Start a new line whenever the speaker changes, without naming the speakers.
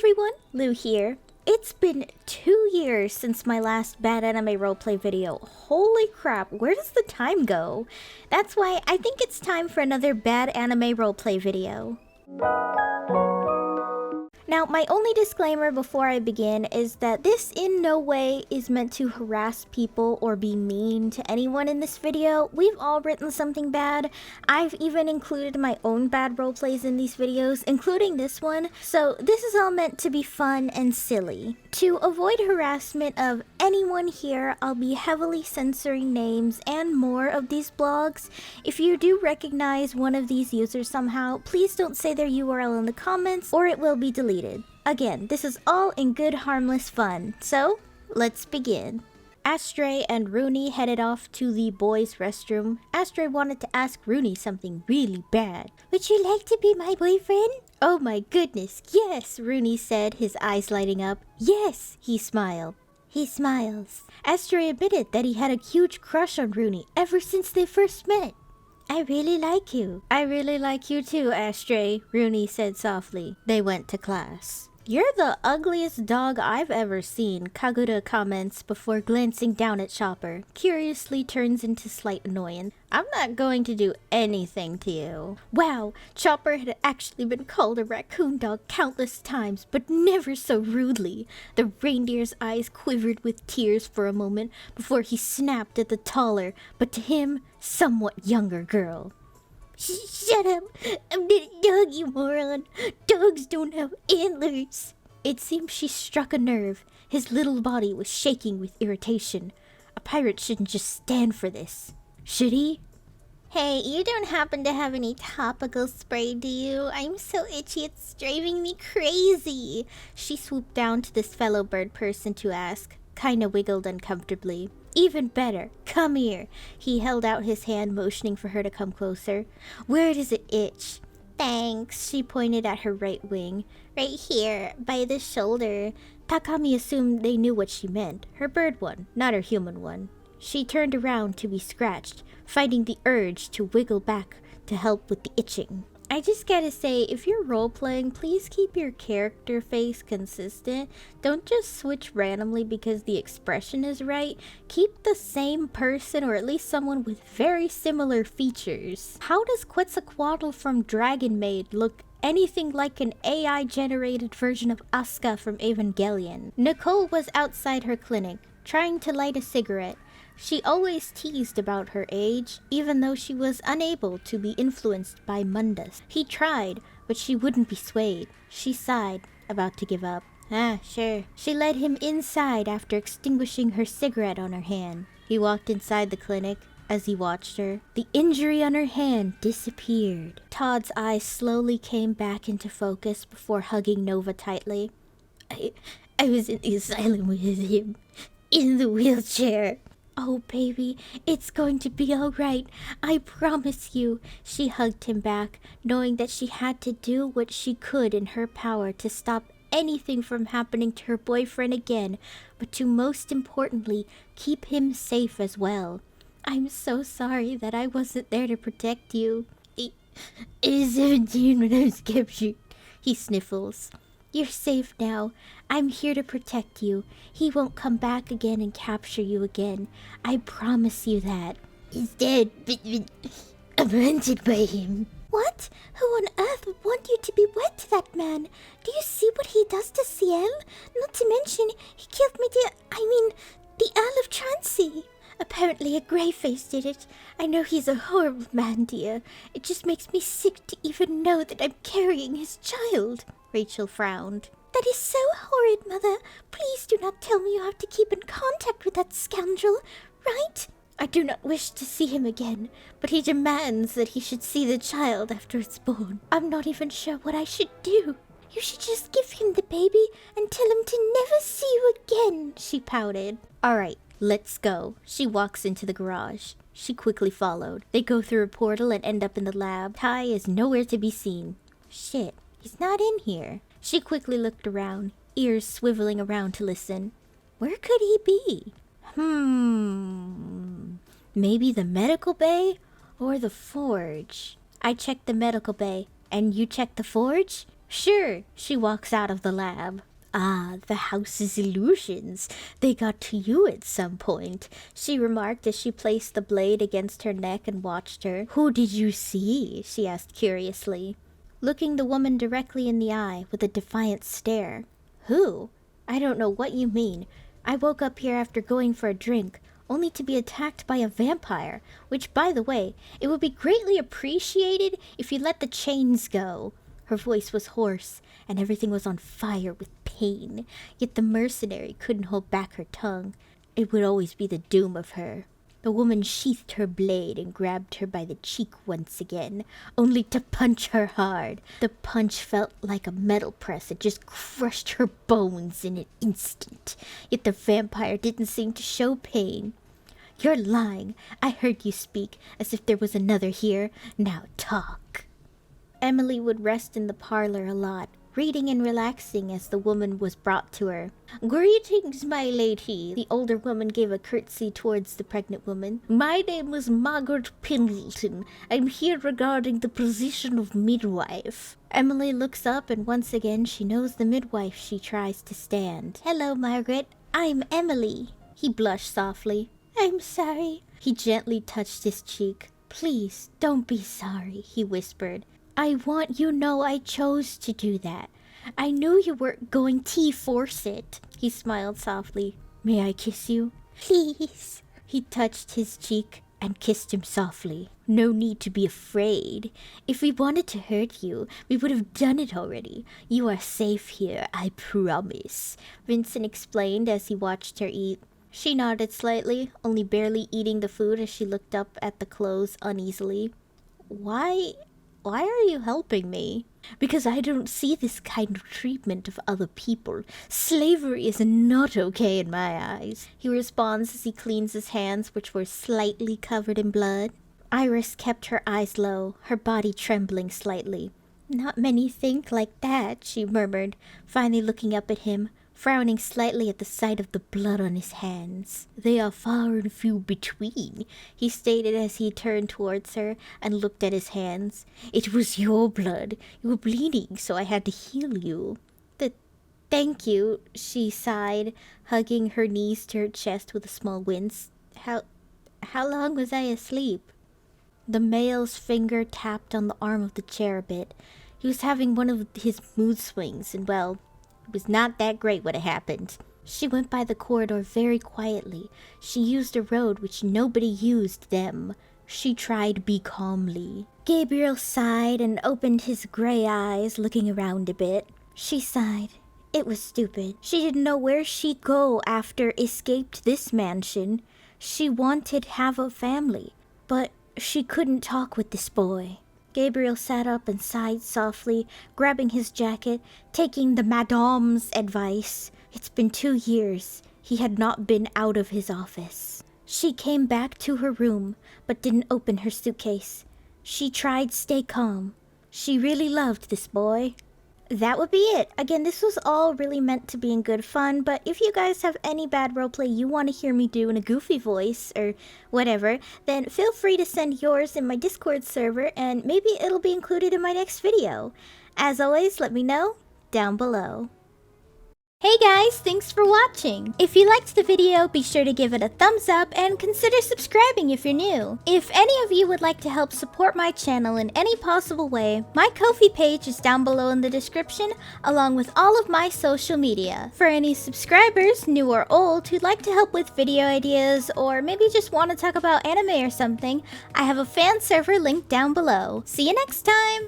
everyone, Lou here. It's been 2 years since my last bad anime roleplay video. Holy crap, where does the time go? That's why I think it's time for another bad anime roleplay video. Now, my only disclaimer before I begin is that this in no way is meant to harass people or be mean to anyone in this video. We've all written something bad. I've even included my own bad roleplays in these videos, including this one. So this is all meant to be fun and silly. To avoid harassment of anyone here, I'll be heavily censoring names and more of these blogs. If you do recognize one of these users somehow, please don't say their URL in the comments or it will be deleted. Again, this is all in good harmless fun, so let's begin. Astray and Rooney headed off to the boys' restroom. Astray wanted to ask Rooney something really bad. Would you like to be my boyfriend? Oh my goodness, yes, Rooney said, his eyes lighting up. Yes, he smiled. He smiles. Astray admitted that he had a huge crush on Rooney ever since they first met. I really like you. I really like you too, Astray, Rooney said softly. They went to class. You're the ugliest dog I've ever seen, Kaguta comments before glancing down at Chopper. Curiously turns into slight annoyance. I'm not going to do anything to you. Wow, Chopper had actually been called a raccoon dog countless times, but never so rudely. The reindeer's eyes quivered with tears for a moment before he snapped at the taller, but to him, somewhat younger girl. Shut up! I'm not a dog, you moron! Dogs don't have antlers! It seemed she struck a nerve. His little body was shaking with irritation. A pirate shouldn't just stand for this. Should he? Hey, you don't happen to have any topical spray, do you? I'm so itchy, it's driving me crazy. She swooped down to this fellow bird person to ask. Kinda wiggled uncomfortably. Even better, come here. He held out his hand, motioning for her to come closer. Where does it itch? Thanks, she pointed at her right wing. Right here, by the shoulder. Takami assumed they knew what she meant. Her bird one, not her human one. She turned around to be scratched, fighting the urge to wiggle back to help with the itching. I just gotta say, if you're role-playing, please keep your character face consistent. Don't just switch randomly because the expression is right. Keep the same person or at least someone with very similar features. How does Quetzalcoatl from Dragon Maid look anything like an AI-generated version of Asuka from Evangelion? Nicole was outside her clinic, trying to light a cigarette. She always teased about her age, even though she was unable to be influenced by Mundus. He tried, but she wouldn't be swayed. She sighed, about to give up. Ah, sure. She led him inside after extinguishing her cigarette on her hand. He walked inside the clinic. As he watched her, the injury on her hand disappeared. Todd's eyes slowly came back into focus before hugging Nova tightly. I was in the asylum with him, in the wheelchair. Oh, baby, it's going to be all right. I promise you. She hugged him back, knowing that she had to do what she could in her power to stop anything from happening to her boyfriend again, but to most importantly, keep him safe as well. I'm so sorry that I wasn't there to protect you. I was 17 when I was captured. He sniffles. You're safe now. I'm here to protect you. He won't come back again and capture you again. I promise you that. He's dead, but I'm hunted by him. What? Who on earth would want you to be wed to that man? Do you see what he does to Ciel? Not to mention, he killed the Earl of Transy. Apparently a grey-face did it. I know he's a horrible man, dear. It just makes me sick to even know that I'm carrying his child. Rachel frowned. That is so horrid, Mother. Please do not tell me you have to keep in contact with that scoundrel, right? I do not wish to see him again, but he demands that he should see the child after it's born. I'm not even sure what I should do. You should just give him the baby and tell him to never see you again, she pouted. All right, let's go. She walks into the garage. She quickly followed. They go through a portal and end up in the lab. Ty is nowhere to be seen. Shit. He's not in here. She quickly looked around, ears swiveling around to listen. Where could he be? Maybe the medical bay or the forge? I checked the medical bay, and you checked the forge? Sure, she walks out of the lab. Ah, the house's illusions. They got to you at some point, she remarked as she placed the blade against her neck and watched her. Who did you see? She asked curiously, looking the woman directly in the eye with a defiant stare. Who? I don't know what you mean. I woke up here after going for a drink, only to be attacked by a vampire, which, by the way, it would be greatly appreciated if you let the chains go. Her voice was hoarse, and everything was on fire with pain, yet the mercenary couldn't hold back her tongue. It would always be the doom of her. The woman sheathed her blade and grabbed her by the cheek once again, only to punch her hard. The punch felt like a metal press. It just crushed her bones in an instant. Yet the vampire didn't seem to show pain. You're lying. I heard you speak, as if there was another here. Now talk. Emily would rest in the parlor a lot, reading and relaxing as the woman was brought to her. Greetings, my lady. The older woman gave a curtsy towards the pregnant woman. My name is Margaret Pendleton. I'm here regarding the position of midwife. Emily looks up and once again she knows the midwife she tries to stand. Hello, Margaret. I'm Emily. He blushed softly. I'm sorry. He gently touched his cheek. Please, don't be sorry, he whispered. I want you to know I chose to do that. I knew you weren't going to force it. He smiled softly. May I kiss you? Please. He touched his cheek and kissed him softly. No need to be afraid. If we wanted to hurt you, we would have done it already. You are safe here, I promise, Vincent explained as he watched her eat. She nodded slightly, only barely eating the food as she looked up at the clothes uneasily. Why are you helping me? Because I don't see this kind of treatment of other people. Slavery is not okay in my eyes, he responds as he cleans his hands, which were slightly covered in blood. Iris kept her eyes low, her body trembling slightly. Not many think like that, she murmured, finally looking up at him, frowning slightly at the sight of the blood on his hands. They are far and few between, he stated as he turned towards her and looked at his hands. It was your blood. You were bleeding, so I had to heal you. Thank you, she sighed, hugging her knees to her chest with a small wince. How long was I asleep? The male's finger tapped on the arm of the chair a bit. He was having one of his mood swings, and well, it was not that great when it happened. She went by the corridor very quietly. She used a road which nobody used them. She tried to be calmly. Gabriel sighed and opened his gray eyes, looking around a bit. She sighed. It was stupid. She didn't know where she'd go after escaped this mansion. She wanted to have a family, but she couldn't talk with this boy. Gabriel sat up and sighed softly, grabbing his jacket, taking the madame's advice. It's been 2 years. He had not been out of his office. She came back to her room, but didn't open her suitcase. She tried to stay calm. She really loved this boy. That would be it. Again, this was all really meant to be in good fun, but if you guys have any bad roleplay you want to hear me do in a goofy voice or whatever, then feel free to send yours in my Discord server and maybe it'll be included in my next video. As always, let me know down below. Hey guys, thanks for watching! If you liked the video, be sure to give it a thumbs up and consider subscribing if you're new. If any of you would like to help support my channel in any possible way, my Ko-fi page is down below in the description, along with all of my social media. For any subscribers, new or old, who'd like to help with video ideas, or maybe just want to talk about anime or something, I have a fan server linked down below. See you next time!